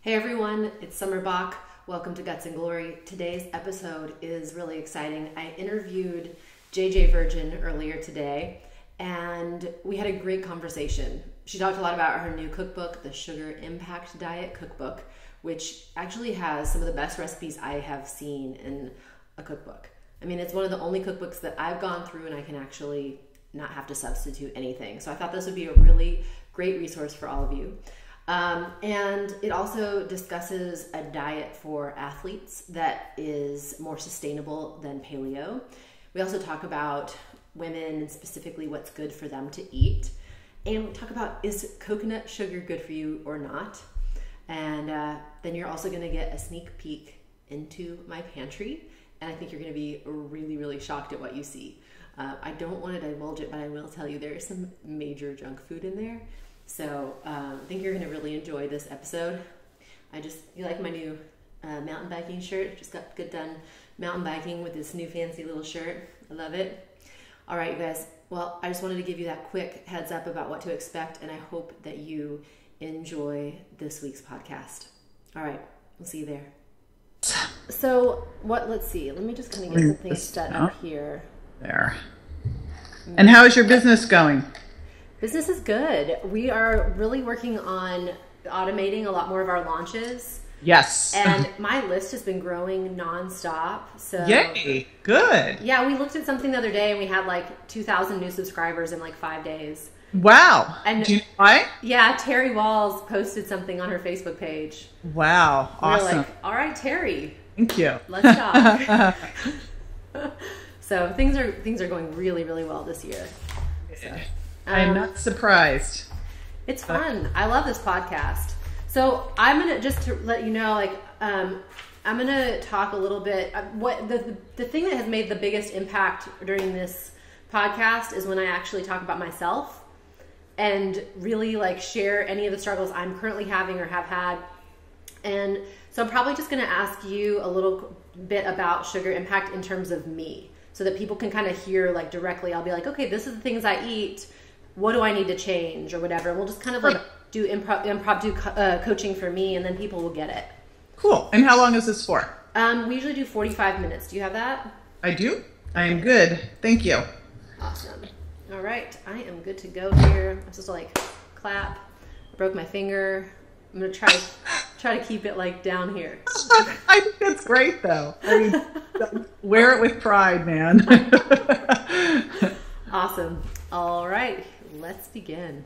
Hey everyone, it's Summer Bach. Welcome to Guts and Glory. Today's episode is really exciting. I interviewed JJ Virgin earlier today and we had a great conversation. She talked a lot about her new cookbook, the Sugar Impact Diet Cookbook, which actually has some of the best recipes I have seen in a cookbook. I mean, it's one of the only cookbooks that I've gone through and I can actually not have to substitute anything. So I thought this would be a really great resource for all of you. And it also discusses a diet for athletes that is more sustainable than paleo. We also talk about women and specifically what's good for them to eat. And we talk about, is coconut sugar good for you or not? And then you're also going to get a sneak peek into my pantry. And I think you're going to be really, really shocked at what you see. I don't want to divulge it, but I will tell you there is some major junk food in there. So I think you're going to really enjoy this episode. You like my new mountain biking shirt. Just got good done mountain biking with this new fancy little shirt. I love it. All right, you guys. Well, I just wanted to give you that quick heads up about what to expect, and I hope that you enjoy this week's podcast. All right, we'll see you there. So let's see. Let me just kind of get something set up here. There. And how is your business going? Business is good. We are really working on automating a lot more of our launches. Yes. And my list has been growing nonstop. So yay, good. Yeah, we looked at something the other day and we had like 2,000 new subscribers in like 5 days. Wow. And do you know why? Yeah, Terry Walls posted something on her Facebook page. Wow, awesome. We were like, all right, Terry. Thank you. Let's talk. So things are going really, really well this year. So. I'm not surprised. It's fun. I love this podcast. So I'm gonna just to let you know, I'm gonna talk a little bit. What the thing that has made the biggest impact during this podcast is when I actually talk about myself and really share any of the struggles I'm currently having or have had. And so I'm probably just gonna ask you a little bit about Sugar Impact in terms of me, so that people can kind of hear directly. I'll be like, okay, this is the things I eat. What do I need to change or whatever? And we'll just kind of do impromptu coaching for me, and then people will get it. Cool. And how long is this for? We usually do 45 minutes. Do you have that? I do. I am good. Thank you. Awesome. All right. I am good to go here. I'm supposed to clap. I broke my finger. I'm going to try to keep it down here. I think that's great though. I mean, wear it with pride, man. Awesome. All right. Let's begin.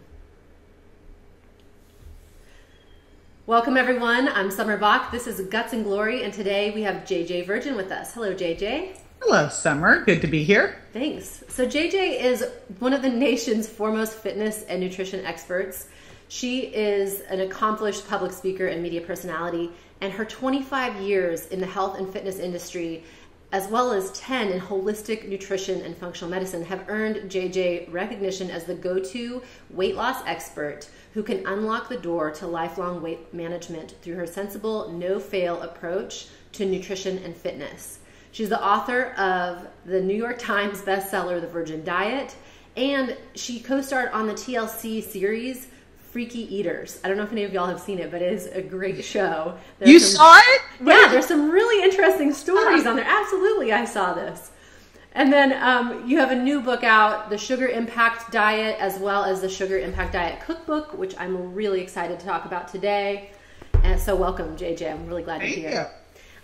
Welcome everyone. I'm Summer Bach. This is Guts and Glory, and today we have JJ Virgin with us. Hello, JJ. Hello, Summer. Good to be here. Thanks. So JJ is one of the nation's foremost fitness and nutrition experts. She is an accomplished public speaker and media personality, and her 25 years in the health and fitness industry, as well as 10 in holistic nutrition and functional medicine, have earned JJ recognition as the go-to weight loss expert who can unlock the door to lifelong weight management through her sensible, no-fail approach to nutrition and fitness. She's the author of the New York Times bestseller, The Virgin Diet, and she co-starred on the TLC series, Freaky Eaters. I don't know if any of y'all have seen it, but it is a great show. You saw it? Yeah, there's some really interesting stories on there. Absolutely, I saw this. And then you have a new book out, The Sugar Impact Diet, as well as the Sugar Impact Diet Cookbook, which I'm really excited to talk about today. And so welcome, JJ. I'm really glad you're here.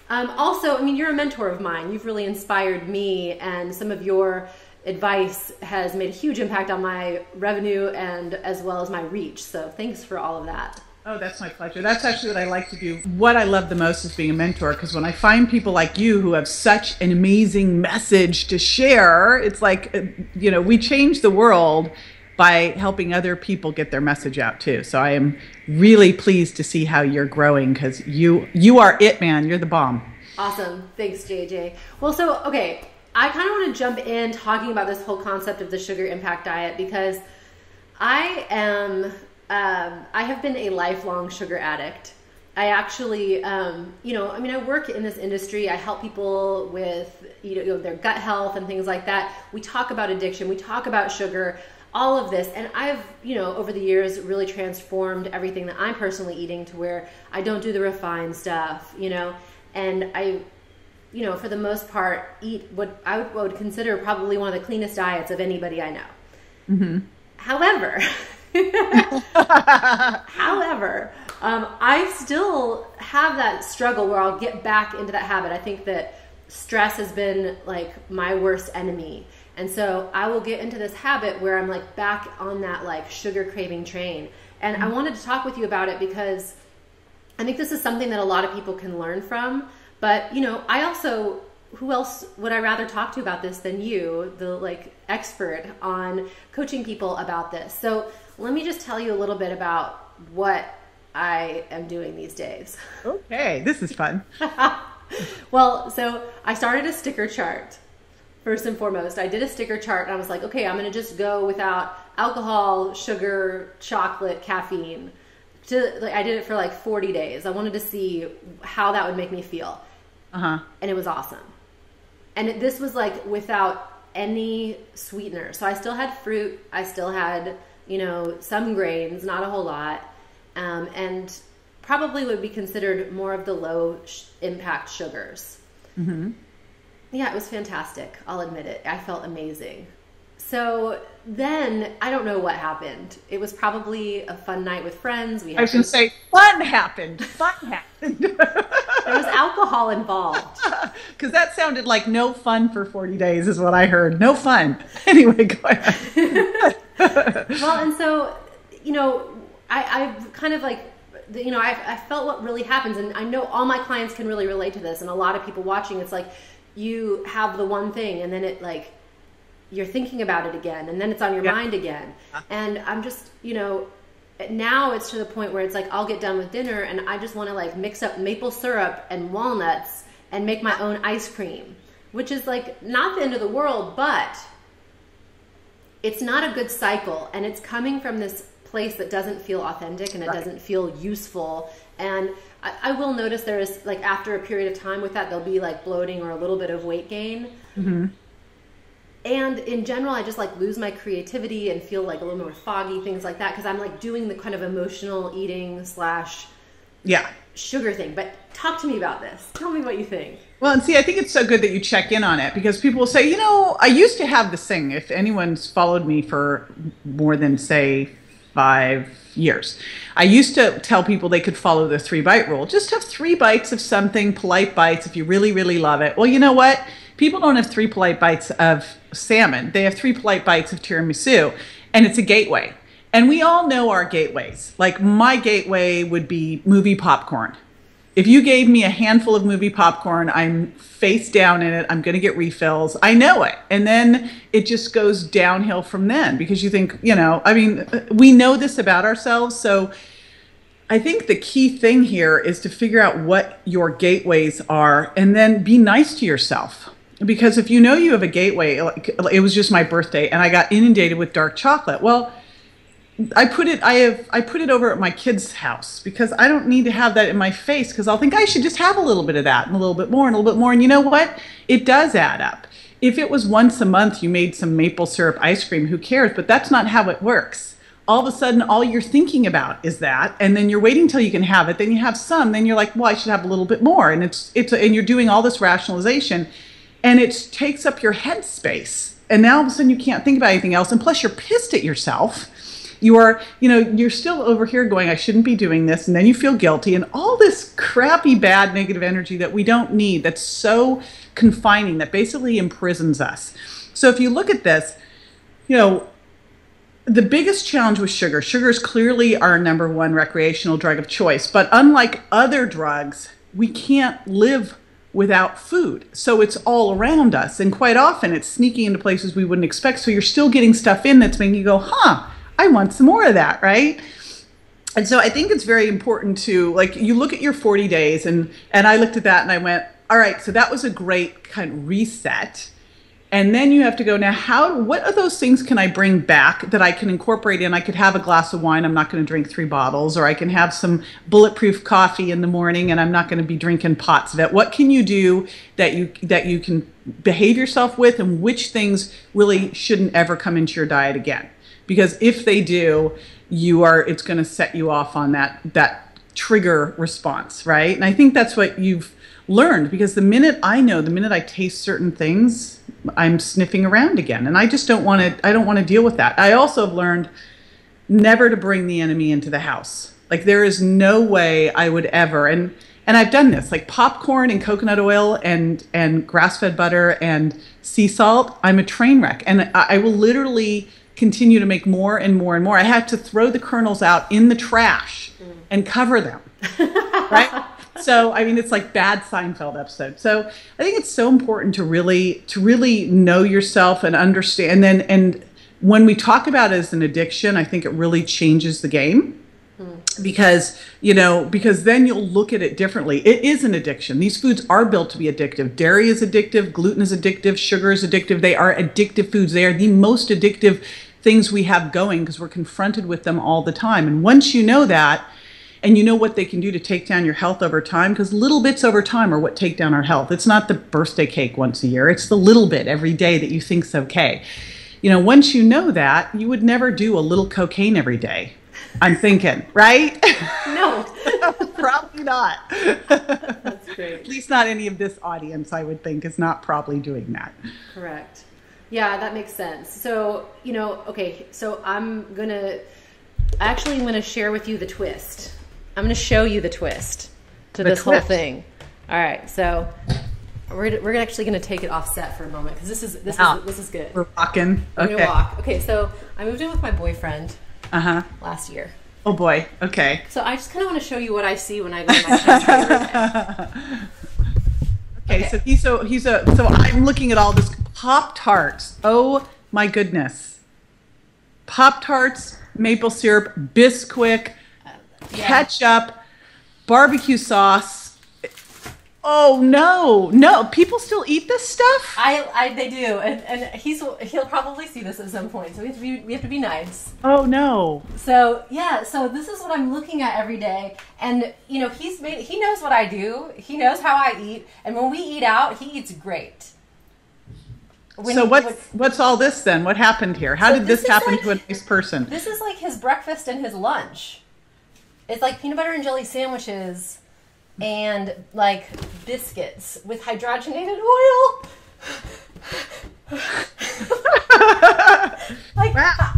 Also, I mean, you're a mentor of mine. You've really inspired me, and some of your advice has made a huge impact on my revenue and as well as my reach. So thanks for all of that. Oh, that's my pleasure. That's actually what I like to do. What I love the most is being a mentor, because when I find people like you who have such an amazing message to share, it's like, we change the world by helping other people get their message out too. So I am really pleased to see how you're growing, because you are it, man. You're the bomb. Awesome. Thanks, JJ. Well, so, okay. I kind of want to jump in talking about this whole concept of the Sugar Impact Diet, because I have been a lifelong sugar addict. I actually, I work in this industry. I help people with, their gut health and things like that. We talk about addiction. We talk about sugar. all of this. And I've, over the years really transformed everything that I'm personally eating to where I don't do the refined stuff, and I, for the most part, eat what I would consider probably one of the cleanest diets of anybody I know. Mm-hmm. However, I still have that struggle where I'll get back into that habit. I think that stress has been like my worst enemy. And so I will get into this habit where I'm like back on that like sugar craving train. And I wanted to talk with you about it because I think this is something that a lot of people can learn from. But, I also, who else would I rather talk to about this than you, the like expert on coaching people about this. So let me just tell you a little bit about what I am doing these days. Okay, this is fun. Well, so I started a sticker chart. First and foremost, I did a sticker chart and I was like, okay, I'm going to just go without alcohol, sugar, chocolate, caffeine. I did it for like 40 days. I wanted to see how that would make me feel. And it was awesome. And this was like without any sweetener. So I still had fruit. I still had, some grains, not a whole lot. And probably would be considered more of the low impact sugars. Mm-hmm. Yeah, it was fantastic. I'll admit it. I felt amazing. So then I don't know what happened. It was probably a fun night with friends. I was going to say fun happened. There was alcohol involved. Because that sounded like no fun for 40 days is what I heard. No fun. Anyway, go ahead. Well, and so, I kind of like, I felt what really happens. And I know all my clients can really relate to this. And a lot of people watching, it's like you have the one thing and then it like, you're thinking about it again and then it's on your mind again. And I'm just, now it's to the point where it's like, I'll get done with dinner and I just want to like mix up maple syrup and walnuts and make my own ice cream, which is like not the end of the world, but it's not a good cycle. And it's coming from this place that doesn't feel authentic and it doesn't feel useful. And I will notice there is like after a period of time with that, there'll be like bloating or a little bit of weight gain. Mm-hmm. And in general, I just like lose my creativity and feel like a little more foggy, things like that. Cause I'm like doing the kind of emotional eating / sugar thing. But talk to me about this. Tell me what you think. Well, and see, I think it's so good that you check in on it because people will say, I used to have this thing. If anyone's followed me for more than say 5 years, I used to tell people they could follow the 3-bite rule. Just have 3 bites of something, polite bites, if you really, really love it. Well, you know what? People don't have 3 polite bites of salmon. They have 3 polite bites of tiramisu, and it's a gateway. And we all know our gateways. Like my gateway would be movie popcorn. If you gave me a handful of movie popcorn, I'm face down in it. I'm going to get refills. I know it. And then it just goes downhill from then because you think, we know this about ourselves. So I think the key thing here is to figure out what your gateways are and then be nice to yourself. Because if you know you have a gateway, like it was just my birthday and I got inundated with dark chocolate. Well, I put it over at my kid's house because I don't need to have that in my face because I'll think I should just have a little bit of that and a little bit more and a little bit more. And you know what? It does add up. If it was once a month you made some maple syrup ice cream, who cares? But that's not how it works. All of a sudden, all you're thinking about is that, and then you're waiting till you can have it. Then you have some. Then you're like, well, I should have a little bit more. And and you're doing all this rationalization. And it takes up your head space. And now all of a sudden you can't think about anything else. And plus you're pissed at yourself. You're still over here going, I shouldn't be doing this. And then you feel guilty and all this crappy, bad, negative energy that we don't need. That's so confining that basically imprisons us. So if you look at this, the biggest challenge with sugar is clearly our number one recreational drug of choice. But unlike other drugs, we can't live without food. So it's all around us. And quite often it's sneaking into places we wouldn't expect. So you're still getting stuff in that's making you go, I want some more of that, right? And so I think it's very important to, like, you look at your 40 days and I looked at that and I went, all right, so that was a great kind of reset. And then you have to go, now what are those things can I bring back that I can incorporate in? I could have a glass of wine. I'm not going to drink 3 bottles, or I can have some bulletproof coffee in the morning and I'm not going to be drinking pots of it. What can you do that you can behave yourself with, and which things really shouldn't ever come into your diet again? because if they do, it's going to set you off on that trigger response, right? And I think that's what you've learned, because the minute I taste certain things, I'm sniffing around again, and I just don't want to deal with that. I also have learned never to bring the enemy into the house. Like, there is no way I would ever, and I've done this, like popcorn and coconut oil and grass-fed butter and sea salt. I'm a train wreck, and I will literally continue to make more and more and more. I had to throw the kernels out in the trash and cover them, right? So, I mean, it's like bad Seinfeld episode. So I think it's so important to really know yourself and understand. And when we talk about it as an addiction, I think it really changes the game. Because then you'll look at it differently. It is an addiction. These foods are built to be addictive. Dairy is addictive. Gluten is addictive. Sugar is addictive. They are addictive foods. They are the most addictive things we have going because we're confronted with them all the time. And once you know that, and you know what they can do to take down your health over time, because little bits over time are what take down our health. It's not the birthday cake once a year. It's the little bit every day that you think's okay. Once you know that, you would never do a little cocaine every day. I'm thinking, right? No. Probably not. That's great. At least not any of this audience, I would think, is not probably doing that. Correct. Yeah, that makes sense. So, okay, so I'm going to share with you the twist. I'm going to show you the twist to this whole thing. All right, so we're actually going to take it offset for a moment because this is good. We're rocking. We're going to walk. Okay, so I moved in with my boyfriend. Last year. Oh boy. Okay. So I just kind of want to show you what I see when I go to my pantry. Okay. So I'm looking at all this Pop-Tarts. Oh my goodness. Pop-Tarts, maple syrup, Bisquick, ketchup, barbecue sauce. Oh no! People still eat this stuff? They do, and he'll probably see this at some point. So we have to be nice. Oh no! So so this is what I'm looking at every day, and he knows what I do. He knows how I eat, and when we eat out, he eats great. What's all this then? What happened here? How did this happen to a nice person? This is like his breakfast and his lunch. It's like peanut butter and jelly sandwiches. And like biscuits with hydrogenated oil.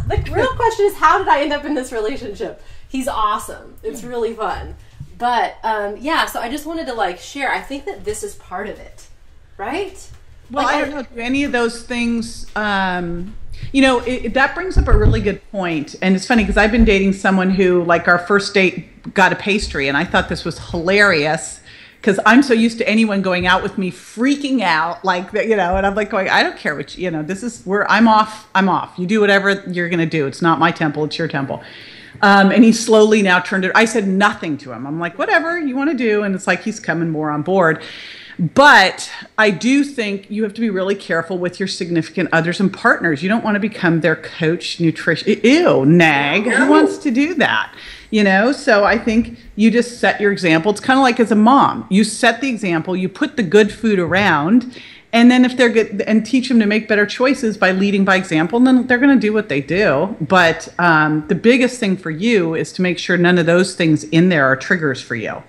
The real question is, how did I end up in this relationship? He's awesome. It's really fun. But so I just wanted to share. I think that this is part of it, right? Well, I don't know. Do any of those things? That brings up a really good point. And it's funny because I've been dating someone who, our first date, got a pastry, and I thought this was hilarious because I'm so used to anyone going out with me freaking out like that, and I'm going, I don't care what this is where I'm off. You do whatever you're going to do. It's not my temple. It's your temple. And he slowly now turned it. I said nothing to him. I'm like, whatever you want to do. And it's like, he's coming more on board. But I do think you have to be really careful with your significant others and partners. You don't want to become their coach, nutrition. Ew, nag. Who wants to do that? So I think you just set your example. It's kind of like as a mom. You set the example, you put the good food around, and then if they're good, and teach them to make better choices by leading by example, and then they're going to do what they do. But the biggest thing for you is to make sure none of those things in there are triggers for you.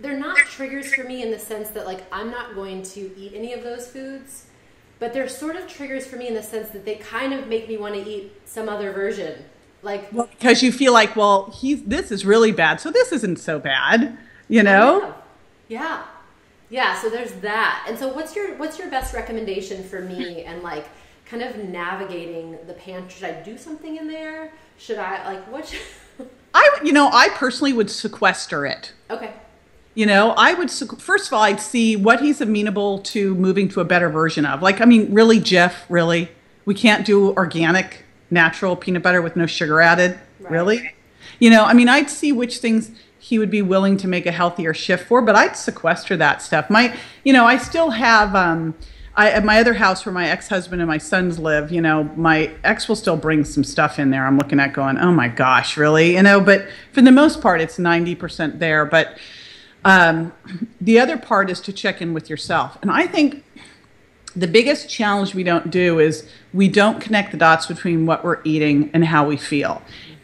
They're not triggers for me in the sense that I'm not going to eat any of those foods, but they're sort of triggers for me in the sense that they kind of make me want to eat some other version. Because you feel like, this is really bad, so this isn't so bad, Yeah. So there's that. And so what's your best recommendation for me and kind of navigating the pantry? Should I do something in there? Should I I personally would sequester it. Okay. I would, first of all, I'd see what he's amenable to moving to a better version of. Really, Jeff, really? We can't do organic, natural peanut butter with no sugar added? Right. Really? I'd see which things he would be willing to make a healthier shift for, but I'd sequester that stuff. I still have, at my other house where my ex-husband and my sons live, my ex will still bring some stuff in there. I'm looking at going, oh my gosh, really? But for the most part, it's 90% there. But the other part is to check in with yourself. And I think The biggest challenge we don't do is we don't connect the dots between what we're eating and how we feel.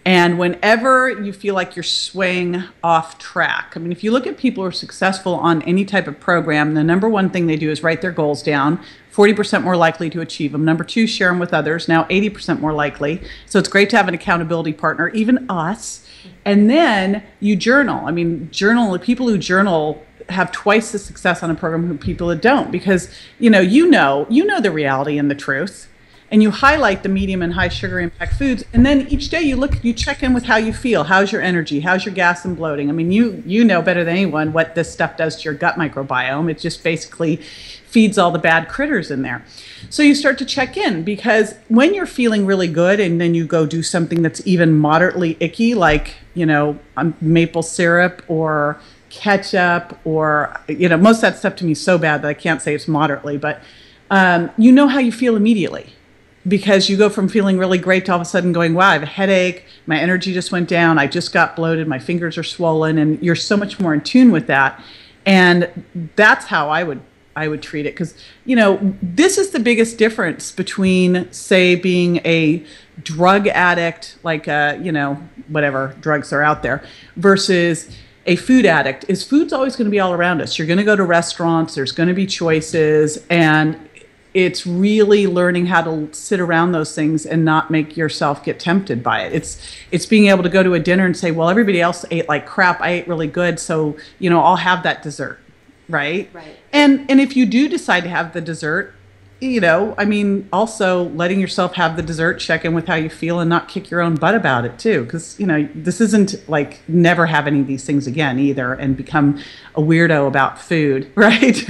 And whenever you feel like you're swaying off track, I mean, if you look at people who are successful on any type of program, the number one thing they do is write their goals down, 40% more likely to achieve them. Number two, share them with others, now 80% more likely. So it's great to have an accountability partner, even us. And then you journal. I mean, people who journal have twice the success on a program than people that don't, because you know the reality and the truth, and you highlight the medium and high sugar impact foods, and then each day you check in with how you feel. How's your energy? How's your gas and bloating? I mean, you know better than anyone what this stuff does to your gut microbiome. It just basically feeds all the bad critters in there. So you start to check in, because when you're feeling really good and then you go do something that's even moderately icky, like maple syrup or ketchup, or most of that stuff to me is so bad that I can't say it's moderately, but you know how you feel immediately, because you go from feeling really great to all of a sudden going, wow, I have a headache, my energy just went down, I just got bloated, my fingers are swollen, and you're so much more in tune with that. And that's how I would treat it, because this is the biggest difference between, say, being a drug addict, like whatever drugs are out there, versus a food addict. Is food's always going to be all around us. You're going to go to restaurants, there's going to be choices, and it's really learning how to sit around those things and not make yourself get tempted by it. It's being able to go to a dinner and say, well, everybody else ate like crap, I ate really good, so I'll have that dessert, right? Right. And if you do decide to have the dessert, also letting yourself have the dessert, check in with how you feel, and not kick your own butt about it too. Because, this isn't like never have any of these things again either and become a weirdo about food, right?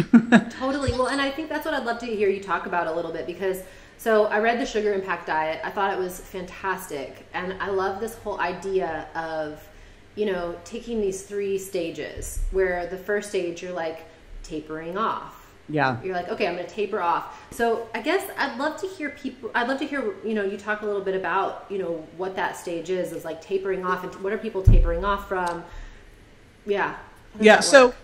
Totally. Well, and I think that's what I'd love to hear you talk about a little bit, because so I read the Sugar Impact Diet. I thought it was fantastic. And I love this whole idea of, taking these 3 stages, where the first stage you're like tapering off. Yeah. You're like, okay, I'm going to taper off. So I guess I'd love to hear you talk a little bit about, what that stage is like tapering off, and what are people tapering off from? Yeah. Yeah. So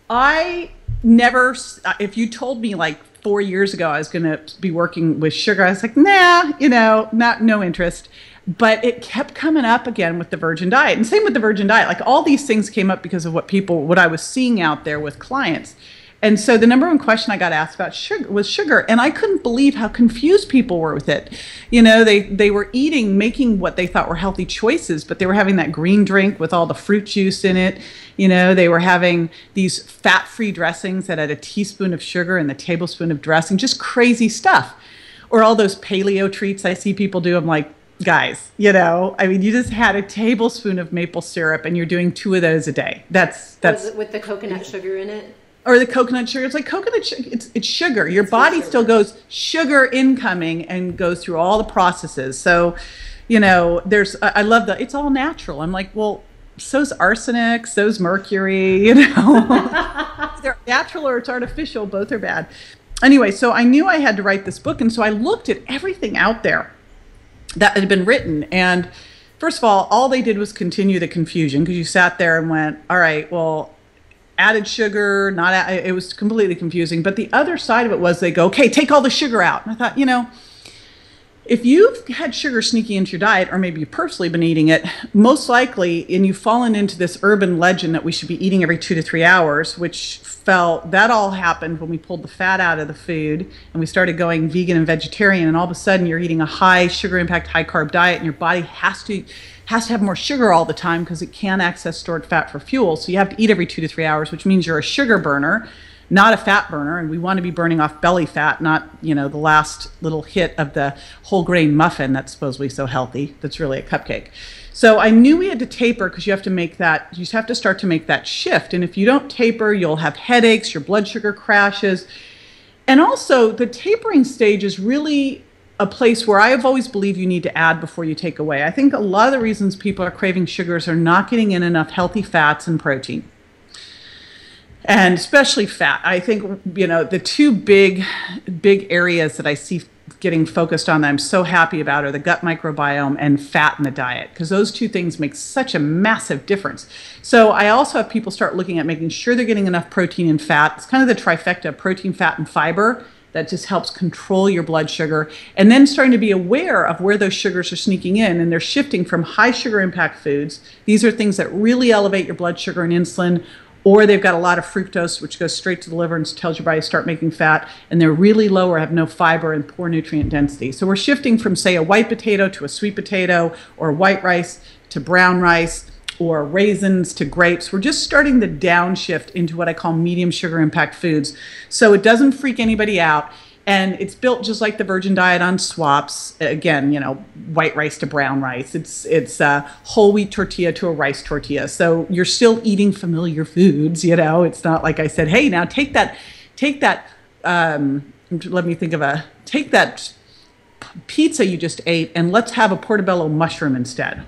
I never, if you told me like 4 years ago I was going to be working with sugar, I was like, nah, no interest. But it kept coming up again with the Virgin Diet, and same with the Virgin Diet. Like all these things came up because of what I was seeing out there with clients. And so the number one question I got asked about was sugar, and I couldn't believe how confused people were with it. They were making what they thought were healthy choices, but they were having that green drink with all the fruit juice in it. They were having these fat-free dressings that had a teaspoon of sugar and a tablespoon of dressing, just crazy stuff. Or all those paleo treats I see people do. I'm like, guys, you just had a tablespoon of maple syrup and you're doing 2 of those a day. That's with the coconut sugar in it. Or the coconut sugar. It's like coconut sugar. It's sugar. Your body still goes sugar incoming and goes through all the processes. So, I love it's all natural. I'm like, well, so's arsenic, so's mercury, They're natural or it's artificial. Both are bad. Anyway, so I knew I had to write this book. And so I looked at everything out there that had been written. And first of all they did was continue the confusion, because you sat there and went, all right, well, added sugar, it was completely confusing. But the other side of it was they go, okay, take all the sugar out. And I thought, if you've had sugar sneaking into your diet, or maybe you've personally been eating it, most likely, and you've fallen into this urban legend that we should be eating every 2 to 3 hours, that all happened when we pulled the fat out of the food and we started going vegan and vegetarian, and all of a sudden you're eating a high sugar impact, high carb diet, and your body has to have more sugar all the time because it can't access stored fat for fuel. So you have to eat every 2 to 3 hours, which means you're a sugar burner, not a fat burner. And we want to be burning off belly fat, not, the last little hit of the whole grain muffin that's supposedly so healthy. That's really a cupcake. So I knew we had to taper, because you have to start to make that shift. And if you don't taper, you'll have headaches, your blood sugar crashes. And also the tapering stage is really a place where I have always believed you need to add before you take away. I think a lot of the reasons people are craving sugars are not getting in enough healthy fats and protein. And especially fat. I think, the 2 big areas that I see getting focused on that I'm so happy about are the gut microbiome and fat in the diet, because those 2 things make such a massive difference. So I also have people start looking at making sure they're getting enough protein and fat. It's kind of the trifecta: protein, fat, and fiber. that just helps control your blood sugar, and then starting to be aware of where those sugars are sneaking in, and they're shifting from high sugar impact foods. These are things that really elevate your blood sugar and insulin, or they've got a lot of fructose, which goes straight to the liver and tells your body to start making fat, and they're really low or have no fiber and poor nutrient density. So we're shifting from, say, a white potato to a sweet potato, or white rice to brown rice, or raisins to grapes. We're just starting the downshift into what I call medium sugar impact foods. So it doesn't freak anybody out. And it's built just like the Virgin diet on swaps. Again, you know, white rice to brown rice. It's a whole wheat tortilla to a rice tortilla. So you're still eating familiar foods, you know. It's not like I said, hey, now take that, take that pizza you just ate and let's have a portobello mushroom instead.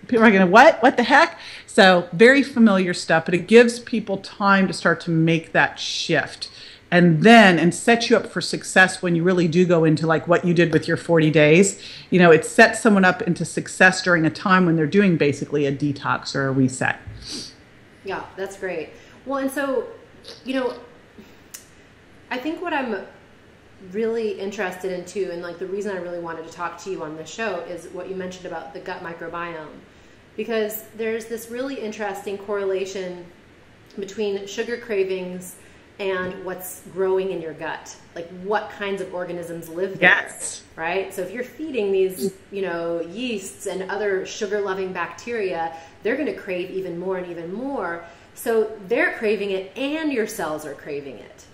People are going, what the heck? So very familiar stuff, but it gives people time to start to make that shift. And set you up for success when you really do go into like what you did with your 40 days. You know, it sets someone up into success during a time when they're doing basically a detox or a reset. Yeah, that's great. Well, and so, you know, I think what I'm really interested in too, and like the reason I really wanted to talk to you on this show is what you mentioned about the gut microbiome, because there's this really interesting correlation between sugar cravings and what's growing in your gut, like what kinds of organisms live there, yes, right? So if you're feeding these, you know, yeasts and other sugar-loving bacteria, they're going to crave even more and even more. So they're craving it, and your cells are craving it.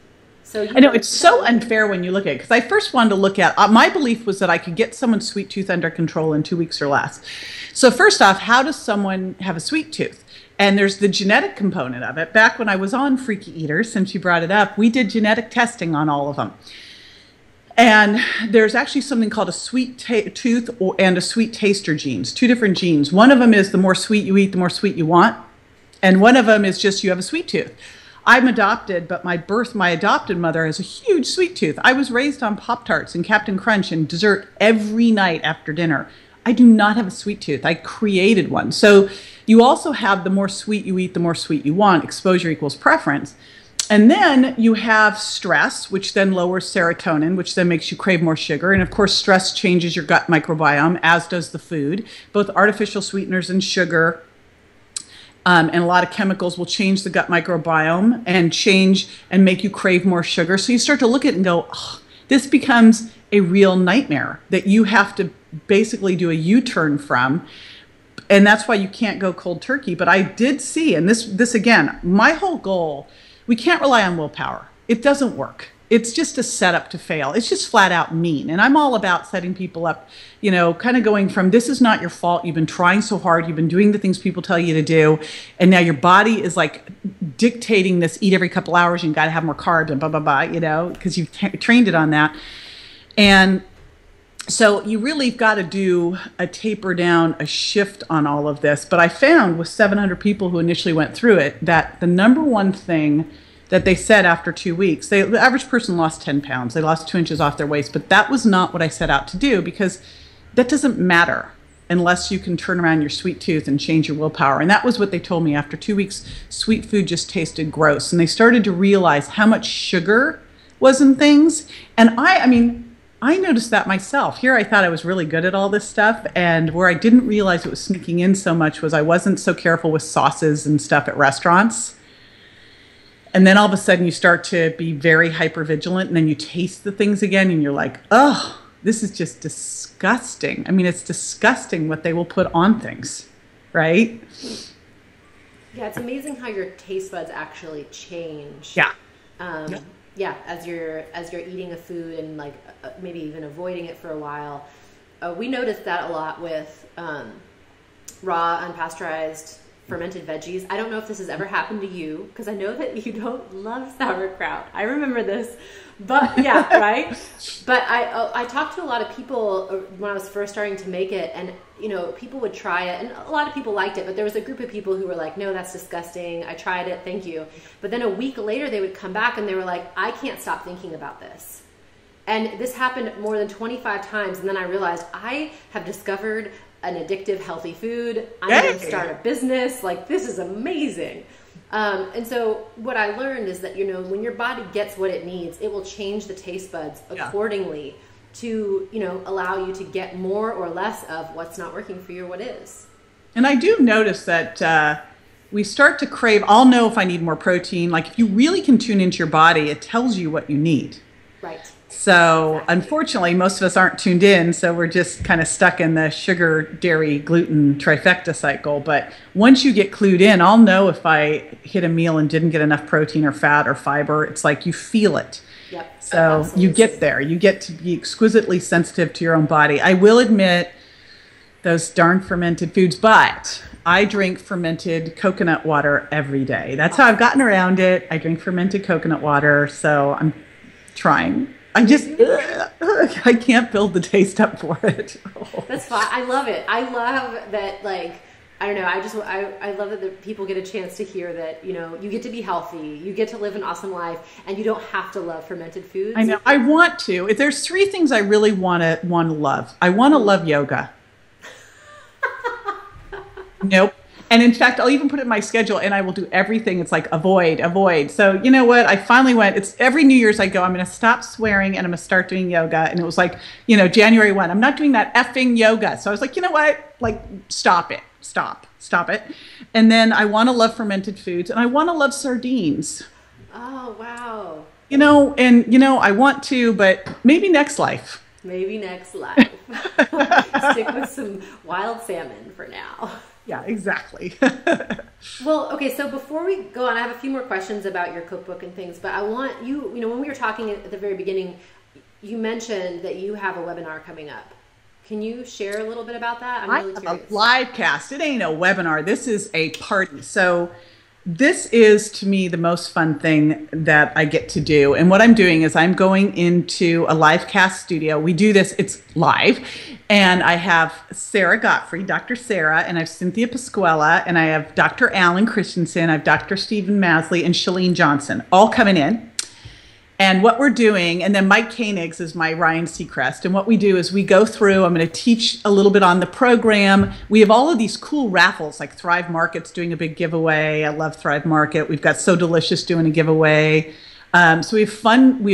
So I know it's so unfair when you look at it, because I first wanted to look at, my belief was that I could get someone's sweet tooth under control in 2 weeks or less. So first off, how does someone have a sweet tooth? And there's the genetic component of it. Back when I was on Freaky Eaters, since you brought it up, we did genetic testing on all of them. And there's actually something called a sweet tooth and a sweet taster genes, 2 different genes. One of them is the more sweet you eat, the more sweet you want. And one of them is just you have a sweet tooth. I'm adopted, but my adopted mother has a huge sweet tooth. I was raised on Pop-Tarts and Captain Crunch and dessert every night after dinner. I do not have a sweet tooth. I created one. So you also have the more sweet you eat, the more sweet you want. Exposure equals preference. And then you have stress, which then lowers serotonin, which then makes you crave more sugar. And of course, stress changes your gut microbiome, as does the food. Both artificial sweeteners and sugar and a lot of chemicals will change the gut microbiome and make you crave more sugar. So you start to look at it and go, oh, this becomes a real nightmare that you have to basically do a U-turn from. And that's why you can't go cold turkey. But I did see, and this again, my whole goal, we can't rely on willpower. It doesn't work. It's just a setup to fail. It's just flat out mean. And I'm all about setting people up, you know, kind of going from, this is not your fault. You've been trying so hard. You've been doing the things people tell you to do. And now your body is like dictating this, eat every couple hours, and you got to have more carbs and blah, blah, blah, you know, because you've trained it on that. And so you really got to do a taper down, a shift on all of this. But I found with 700 people who initially went through it, that the number one thing that they said after 2 weeks, the average person lost 10 pounds. They lost 2 inches off their waist. But that was not what I set out to do, because that doesn't matter unless you can turn around your sweet tooth and change your willpower. And that was what they told me. After 2 weeks, sweet food just tasted gross. And they started to realize how much sugar was in things. And I mean, I noticed that myself. Here I thought I was really good at all this stuff, and where I didn't realize it was sneaking in so much was I wasn't so careful with sauces and stuff at restaurants. And then all of a sudden you start to be very hyper vigilant, and then you taste the things again and you're like, oh, this is just disgusting. I mean, it's disgusting what they will put on things, right? Yeah, it's amazing how your taste buds actually change. Yeah. Yeah, as you're eating a food and like maybe even avoiding it for a while. We noticed that a lot with raw, unpasteurized, fermented veggies. I don't know if this has ever happened to you, because I know that you don't love sauerkraut. I remember this, but yeah, right? But I talked to a lot of people when I was first starting to make it, and you know, people would try it, and a lot of people liked it, but there was a group of people who were like, no, that's disgusting. I tried it, thank you. But then a week later they would come back and they were like, I can't stop thinking about this. And this happened more than 25 times, and then I realized I have discovered an addictive healthy food. I'm going to start a business. Like, this is amazing. And so what I learned is that, when your body gets what it needs, it will change the taste buds accordingly to, allow you to get more or less of what's not working for you or what is. And I do notice that we start to crave, I'll know if I need more protein. Like, if you really can tune into your body, it tells you what you need. Right. So unfortunately, most of us aren't tuned in, so we're just kind of stuck in the sugar, dairy, gluten trifecta cycle. But once you get clued in, I'll know if I hit a meal and didn't get enough protein or fat or fiber. It's like you feel it. Yep. So you get there. You get to be exquisitely sensitive to your own body. I will admit those darn fermented foods, but I drink fermented coconut water every day. That's how I've gotten around it. I drink fermented coconut water, so I'm trying. I can't build the taste up for it. That's fine. I love it. I love that, like, I don't know. I love that the people get a chance to hear that, you get to be healthy, you get to live an awesome life, and you don't have to love fermented foods. I know. I want to. If there's 3 things I really want to love. I want to love yoga. Nope. And in fact, I'll even put it in my schedule and I will do everything. It's like avoid. So you know what? I finally went, it's every New Year's I go, I'm going to stop swearing and I'm going to start doing yoga. And it was like, January 1, I'm not doing that effing yoga. So I was like, you know what? Like, stop it. Stop it. And then I want to love fermented foods and I want to love sardines. Oh, wow. I want to, but maybe next life. Maybe next life. Stick with some wild salmon for now. Yeah, exactly. Well, okay, so before we go on, I have a few more questions about your cookbook and things, but I want you, when we were talking at the very beginning, you mentioned that you have a webinar coming up. Can you share a little bit about that? I'm really curious. A live cast. It ain't a webinar. This is a party. So this is, to me, the most fun thing that I get to do. And what I'm doing is I'm going into a live cast studio. We do this, it's live. And I have Sarah Godfrey, Dr. Sarah, and I have Cynthia Pasquella, and I have Dr. Alan Christensen, I have Dr. Stephen Masley, and Shalene Johnson, all coming in. And what we're doing, and then Mike Koenigs is my Ryan Seacrest. And what we do is we go through, I'm going to teach a little bit on the program. We have all of these cool raffles, like Thrive Market's doing a big giveaway. I love Thrive Market. We've got So Delicious doing a giveaway. So we have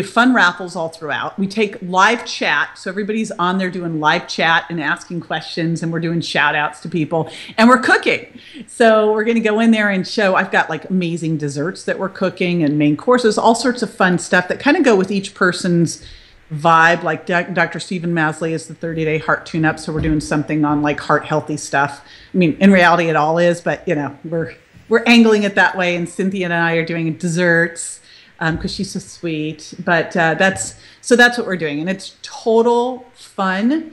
fun raffles all throughout. We take live chat. So everybody's on there doing live chat and asking questions, and we're doing shout outs to people, and we're cooking. So we're going to go in there and show, I've got like amazing desserts that we're cooking and main courses, all sorts of fun stuff that kind of go with each person's vibe. Like Dr. Stephen Masley is the 30-day heart tune-up. So we're doing something on like heart healthy stuff. I mean, in reality, it all is, but we're angling it that way. And Cynthia and I are doing desserts. Because she's so sweet, but that's what we're doing, and it's total fun,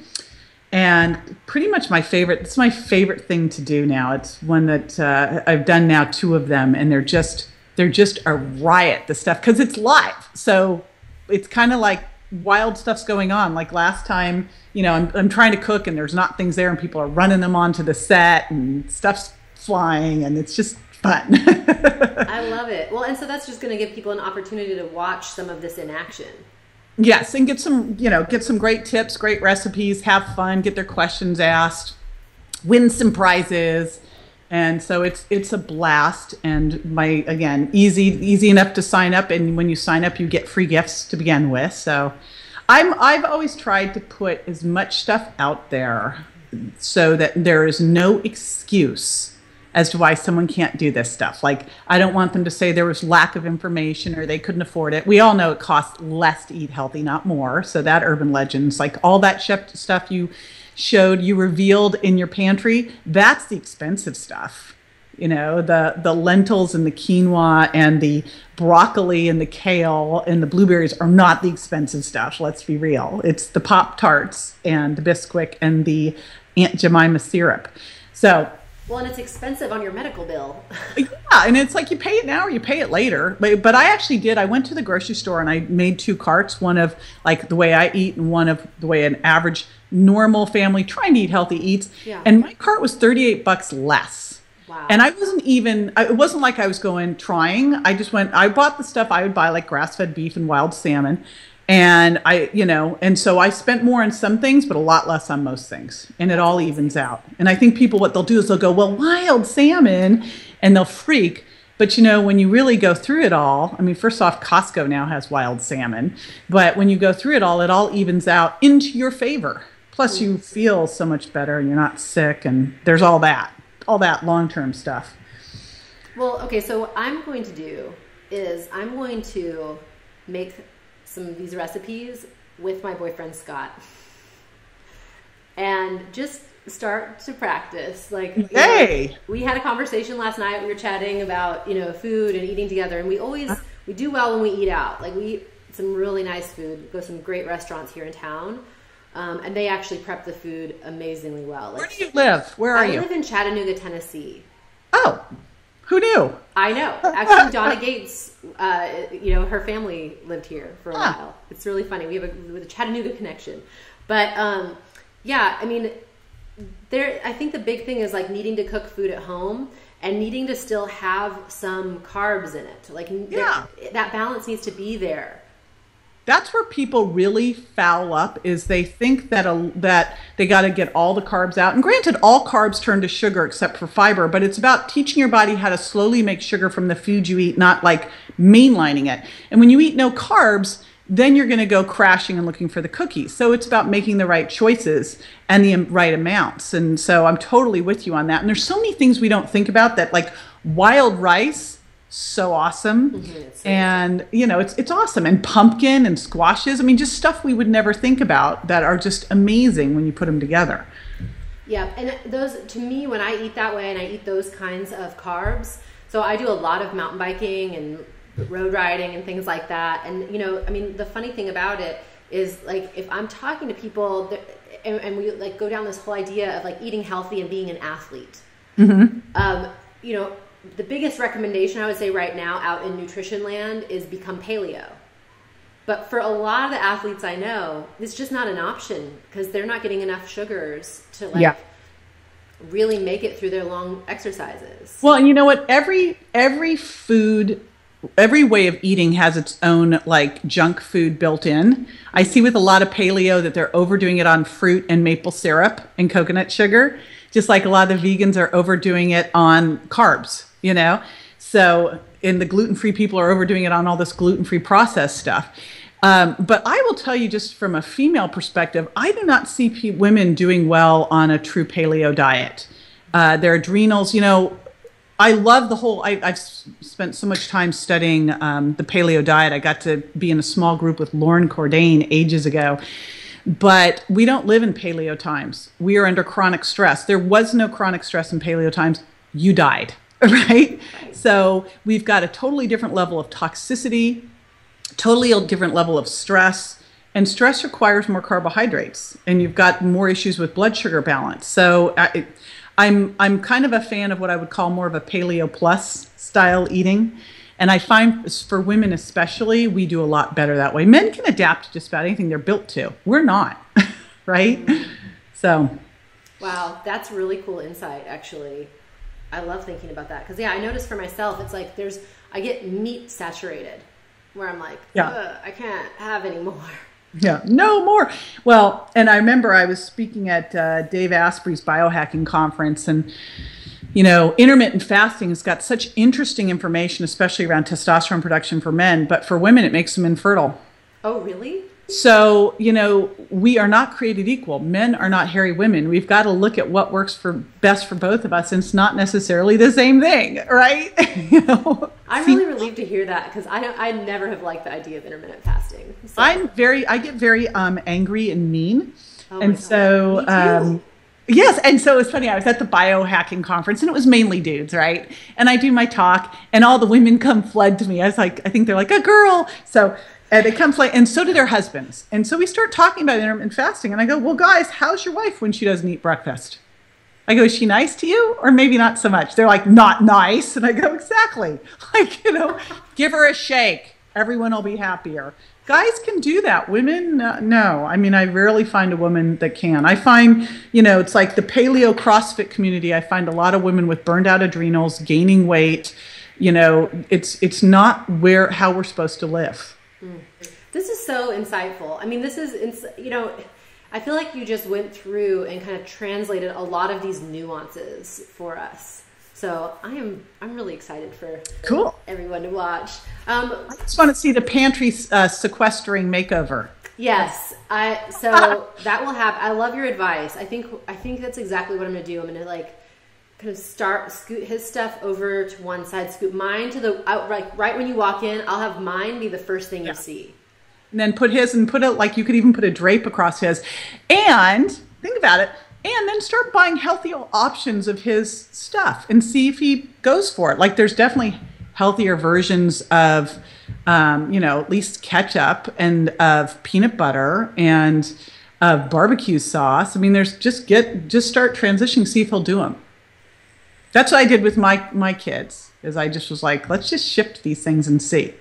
and pretty much my favorite. It's my favorite thing to do now. It's one that I've done now 2 of them, and they're just a riot. The stuff, because it's live, so it's kind of like wild stuff's going on. Like last time, I'm trying to cook, and there's not things there, and people are running them onto the set, and stuff's flying, and it's just fun. I love it. Well, and so that's just going to give people an opportunity to watch some of this in action. Yes, and get some great tips, great recipes, have fun, get their questions asked, win some prizes. And so it's a blast, and easy enough to sign up, and when you sign up you get free gifts to begin with. So I've always tried to put as much stuff out there so that there is no excuse as to why someone can't do this stuff. Like, I don't want them to say there was lack of information or they couldn't afford it. We all know it costs less to eat healthy, not more. So that urban legends, like all that stuff you showed, you revealed in your pantry, that's the expensive stuff. The lentils and the quinoa and the broccoli and the kale and the blueberries are not the expensive stuff. Let's be real. It's the Pop-Tarts and the Bisquick and the Aunt Jemima syrup. So, well, and it's expensive on your medical bill. Yeah, and it's like you pay it now or you pay it later. But I actually did. I went to the grocery store and I made 2 carts, one of like the way I eat and one of the way an average normal family trying to eat healthy eats. Yeah. And my cart was $38 less. Wow. And it wasn't like I was trying. I just went, I bought the stuff I would buy, like grass-fed beef and wild salmon. And and so I spent more on some things, but a lot less on most things. And it all evens out. And I think people, what they'll do is they'll go, well, wild salmon, and they'll freak. But when you really go through it all, I mean, first off, Costco now has wild salmon. But when you go through it all evens out into your favor. Plus you feel so much better and you're not sick, and there's all that long-term stuff. Well, okay, so what I'm going to do is I'm going to make some of these recipes with my boyfriend Scott and just start to practice. Like, hey, we had a conversation last night. We were chatting about food and eating together, and we do well when we eat out. Like, we eat some really nice food, go to some great restaurants here in town, and they actually prep the food amazingly well. Like, where do you live? Where are you? I live in Chattanooga, Tennessee. Oh, who knew? I know. Actually, Donna Gates, her family lived here for a while. It's really funny. We have a Chattanooga connection. But, I mean, I think the big thing is like needing to cook food at home and needing to still have some carbs in it. Like, that balance needs to be there. That's where people really foul up, is they think that they got to get all the carbs out. And granted, all carbs turn to sugar except for fiber, but it's about teaching your body how to slowly make sugar from the food you eat, not like mainlining it. And when you eat no carbs, then you're going to go crashing and looking for the cookies. So it's about making the right choices and the right amounts. And so I'm totally with you on that. And there's so many things we don't think about, that like wild rice, so awesome. Mm-hmm, and it's awesome. And pumpkin and squashes, I mean, just stuff we would never think about that are just amazing when you put them together. Yeah, and those, to me, when I eat that way and I eat those kinds of carbs, so I do a lot of mountain biking and road riding and things like that. And I mean, the funny thing about it is, like, if I'm talking to people and we like go down this whole idea of like eating healthy and being an athlete, mm-hmm. The biggest recommendation I would say right now out in nutrition land is become paleo. But for a lot of the athletes I know, it's just not an option because they're not getting enough sugars to really make it through their long exercises. Well, and you know what? Every food, every way of eating has its own like junk food built in. I see with a lot of paleo that they're overdoing it on fruit and maple syrup and coconut sugar, just like a lot of the vegans are overdoing it on carbs, So, and the gluten-free people are overdoing it on all this gluten-free processed stuff. But I will tell you, just from a female perspective, I do not see women doing well on a true paleo diet. Their adrenals, I love the whole, I've spent so much time studying the paleo diet. I got to be in a small group with Lauren Cordain ages ago. But we don't live in paleo times. We are under chronic stress. There was no chronic stress in paleo times. You died, right? So we've got a totally different level of toxicity, totally a different level of stress. And stress requires more carbohydrates. And you've got more issues with blood sugar balance. So I'm kind of a fan of what I would call more of a paleo plus style eating. And I find for women especially, we do a lot better that way. Men can adapt to just about anything they're built to. We're not, right? So. Wow, that's really cool insight, actually. I love thinking about that. Because, I noticed for myself, it's like I get meat saturated, where I'm like, I can't have any more. Yeah, no more. Well, and I remember I was speaking at Dave Asprey's biohacking conference, and intermittent fasting has got such interesting information, especially around testosterone production for men, but for women, it makes them infertile. Oh, really? So, we are not created equal. Men are not hairy women. We've got to look at what works best for both of us, and it's not necessarily the same thing, right? I'm really relieved to hear that, because I never have liked the idea of intermittent fasting. So. I get very angry and mean. Oh, and so, me too. Yes, and so it's funny, I was at the biohacking conference, and it was mainly dudes, right? And I do my talk, and all the women come flood to me. I was like, I think they're like, a girl. So they come flood, and so do their husbands. And so we start talking about intermittent fasting, and I go, well, guys, how's your wife when she doesn't eat breakfast? I go, is she nice to you? Or maybe not so much. They're like, not nice. And I go, exactly. Like, give her a shake. Everyone will be happier. Guys can do that. Women, no. I mean, I rarely find a woman that can. I find, it's like the paleo CrossFit community. I find a lot of women with burned out adrenals, gaining weight. It's not how we're supposed to live. This is so insightful. I mean, this is, you know, I feel like you just went through and kind of translated a lot of these nuances for us. So I'm really excited for everyone to watch. I just want to see the Pantry sequestering makeover. Yes, so that will happen. I love your advice. I think that's exactly what I'm gonna do. I'm gonna like kind of scoot his stuff over to one side, scoot mine to the right when you walk in. I'll have mine be the first thing you see. And then put his and put it like you could even put a drape across his. And think about it. And then start buying healthy options of his stuff and see if he goes for it. Like there's definitely healthier versions of, you know, at least ketchup and of peanut butter and of barbecue sauce. I mean, there's just start transitioning, see if he'll do them. That's what I did with my kids, is I just was like, let's just shift these things and see.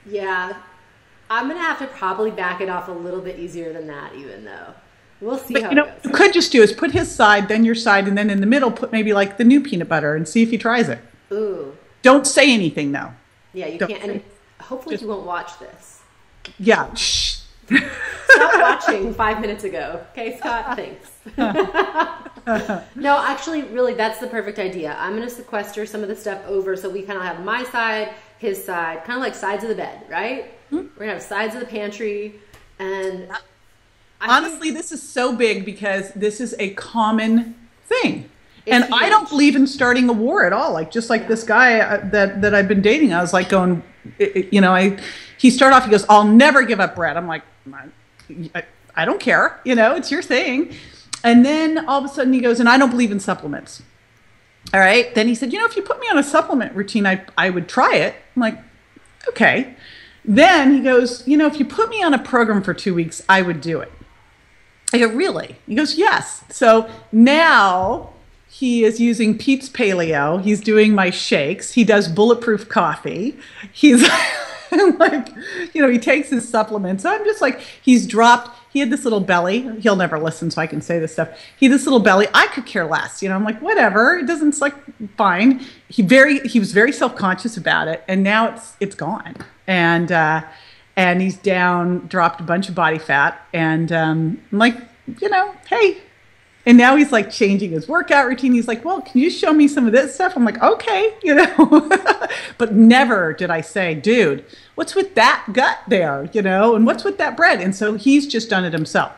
Yeah. I'm going to have to probably back it off a little bit easier than that, even though. We'll see how it goes. You could just do is put his side, then your side, and then in the middle put maybe like the new peanut butter and see if he tries it. Ooh. Don't say anything though. Yeah, you can't. And hopefully he won't watch this. Yeah. Shh. Stop watching 5 minutes ago. Okay, Scott? Thanks. No, actually, really, that's the perfect idea. I'm going to sequester some of the stuff over so we kind of have my side, his side, kind of like sides of the bed, right? Mm-hmm. We're going to have sides of the pantry. And honestly, this is so big because this is a common thing. And huge. I don't believe in starting a war at all. Like, just like this guy that I've been dating, I was like going, you know, he started off, he goes, I'll never give up bread. I'm like, I don't care. You know, it's your thing. And then all of a sudden he goes, and I don't believe in supplements. All right. Then he said, you know, if you put me on a supplement routine, I would try it. I'm like, okay. Then he goes, you know, if you put me on a program for 2 weeks, I would do it. I go, really? He goes, yes. So now he is using Pete's Paleo. He's doing my shakes. He does bulletproof coffee. He's like, you know, he takes his supplements. I'm just like, he had this little belly. He'll never listen, so I can say this stuff. He had this little belly. I could care less. You know, I'm like, whatever. It doesn't, it's like, fine. He was very self-conscious about it. And now it's gone. And he's dropped a bunch of body fat. And I'm like, you know, hey. And now he's like changing his workout routine. He's like, well, can you show me some of this stuff? I'm like, okay, you know. But never did I say, dude, what's with that gut there, you know? And what's with that bread? And so he's just done it himself.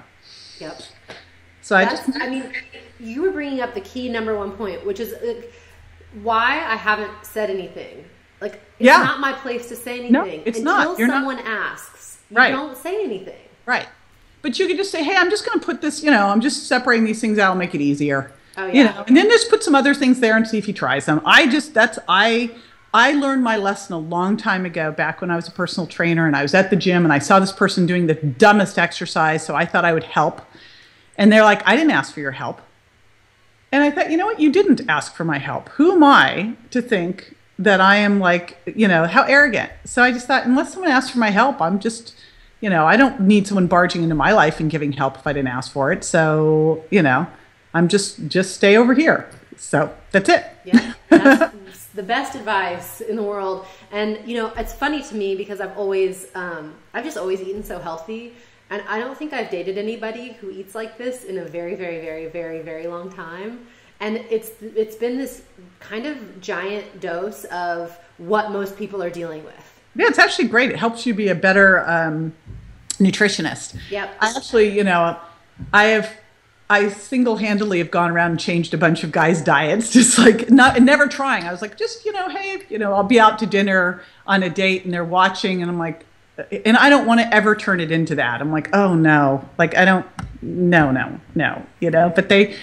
Yep. So I mean, you were bringing up the key number one point, which is why I haven't said anything. Like, it's not my place to say anything. No, it's not. Until someone asks, you don't say anything. Right. But you could just say, hey, I'm just going to put this, you know, I'm just separating these things out. I'll make it easier. Oh, yeah. You know, and then just put some other things there and see if he tries them. I learned my lesson a long time ago, back when I was a personal trainer and I was at the gym and I saw this person doing the dumbest exercise. So I thought I would help. And they're like, I didn't ask for your help. And I thought, you know what? You didn't ask for my help. Who am I to think that I am like, you know, how arrogant? So I just thought, unless someone asks for my help, I'm just, you know, I don't need someone barging into my life and giving help if I didn't ask for it. So, you know, I'm just stay over here. So that's it. Yeah, that's the best advice in the world. And, you know, it's funny to me because I've just always eaten so healthy. And I don't think I've dated anybody who eats like this in a very, very, very, very, very long time. And it's been this kind of giant dose of what most people are dealing with. Yeah, it's actually great. It helps you be a better nutritionist. Yep. I actually, you know, I single-handedly have gone around and changed a bunch of guys' diets, just like never trying. I was like, just, you know, hey, you know, I'll be out to dinner on a date and they're watching and I'm like, and I don't want to ever turn it into that. I'm like, oh no, like I don't, no, you know, but they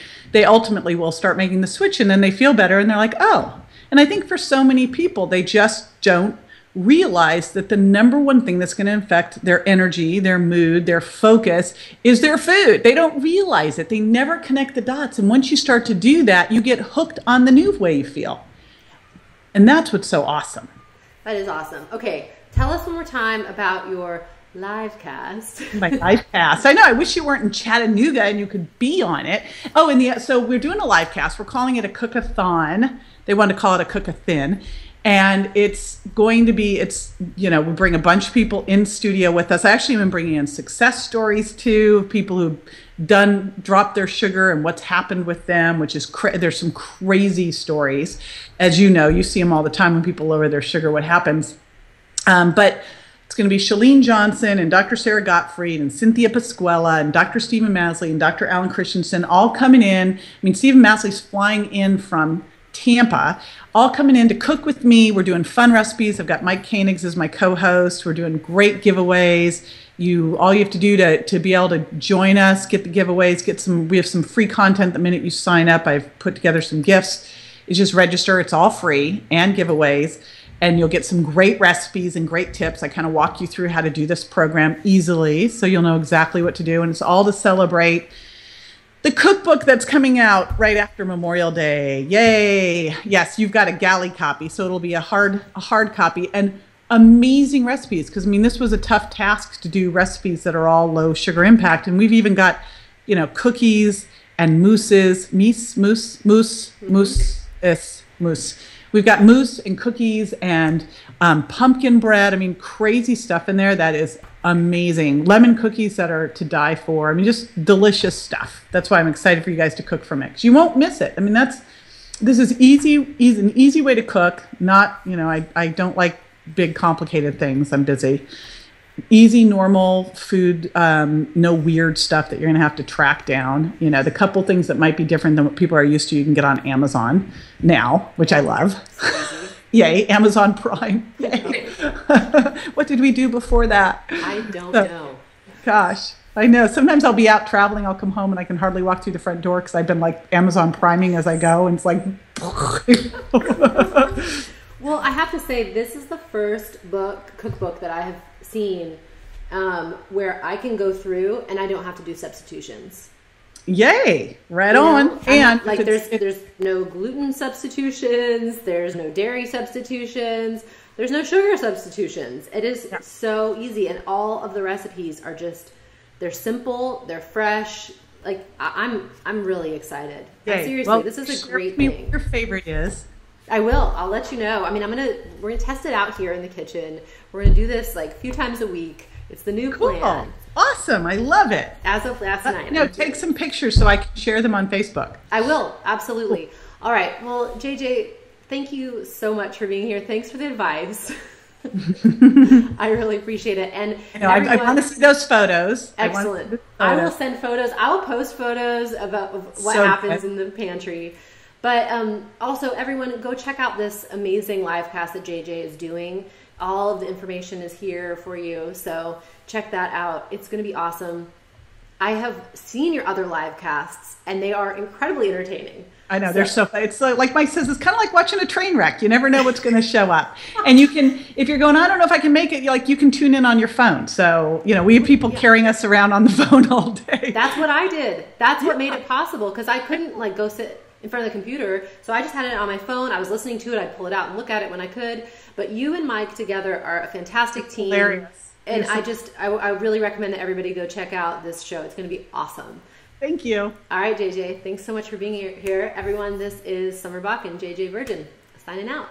ultimately will start making the switch and then they feel better and they're like, oh. And I think for so many people, they just don't realize that the number one thing that's going to affect their energy, their mood, their focus is their food. They don't realize it. They never connect the dots. And once you start to do that, you get hooked on the new way you feel. And that's what's so awesome. That is awesome. Okay. Tell us one more time about your live cast. My live cast. I know. I wish you weren't in Chattanooga and you could be on it. Oh, so we're doing a live cast. We're calling it a cook-a-thon. They want to call it a cook-a-thin. And it's going to be, we bring a bunch of people in studio with us. I actually am bringing in success stories too, people who've dropped their sugar and what's happened with them, which is, there's some crazy stories. As you know, you see them all the time when people lower their sugar, what happens. But it's going to be Chalene Johnson and Dr. Sarah Gottfried and Cynthia Pasquella and Dr. Stephen Masley and Dr. Alan Christensen all coming in. I mean, Stephen Masley's flying in from Tampa, all coming in to cook with me. We're doing fun recipes. I've got Mike Koenigs as my co-host. We're doing great giveaways. All you have to do to be able to join us, get the giveaways, we have some free content the minute you sign up. I've put together some gifts. Is just register. It's all free and giveaways. And you'll get some great recipes and great tips. I kind of walk you through how to do this program easily so you'll know exactly what to do. And it's all to celebrate the cookbook that's coming out right after Memorial Day. Yay. Yes, you've got a galley copy, so it'll be a hard copy and amazing recipes. Because, I mean, this was a tough task to do recipes that are all low sugar impact. And we've even got, cookies and mousses, mousse. We've got mousse and cookies and pumpkin bread. I mean, crazy stuff in there that is amazing. Lemon cookies that are to die for. I mean, just delicious stuff. That's why I'm excited for you guys to cook from it, because you won't miss it. I mean, this is an easy way to cook. Not, I don't like big complicated things. I'm busy. Easy, normal food, no weird stuff that you're going to have to track down. The couple things that might be different than what people are used to, you can get on Amazon now, which I love. Yay, Amazon Prime. Yay. What did we do before that? I don't know. Gosh, I know. Sometimes I'll be out traveling. I'll come home and I can hardly walk through the front door because I've been like Amazon priming as I go. And it's like... Well, I have to say, this is the first cookbook that I have seen where I can go through and I don't have to do substitutions. Yay! Right on. And there's no gluten substitutions, there's no dairy substitutions, there's no sugar substitutions. It is so easy, and all of the recipes are they're simple, they're fresh. Like I'm really excited. Seriously, this is a great thing. What your favorite is. I will. I'll let you know. I mean, we're gonna test it out here in the kitchen. We're gonna do this like a few times a week. It's the new plan. Awesome. I love it. As of last night. Take some pictures so I can share them on Facebook. I will. Absolutely. All right. Well, JJ, thank you so much for being here. Thanks for the advice. I really appreciate it. And I want to see those photos. Excellent. I will send photos. I will post photos about what happens in the pantry. But also, everyone, go check out this amazing live cast that JJ is doing. All of the information is here for you, so check that out. It's going to be awesome. I have seen your other live casts, and they are incredibly entertaining. I know, they're so fun. It's like Mike says, it's kind of like watching a train wreck. You never know what's going to show up. And you can, if you're going, I don't know if I can make it, you can tune in on your phone. So, we have people carrying us around on the phone all day. That's what I did. That's what made it possible, because I couldn't go sit in front of the computer. So I just had it on my phone. I was listening to it. I'd pull it out and look at it when I could. But you and Mike together are a fantastic team. Hilarious. And I really recommend that everybody go check out this show. It's going to be awesome. Thank you. All right, JJ. Thanks so much for being here. Everyone, this is Summer Bach and JJ Virgin signing out.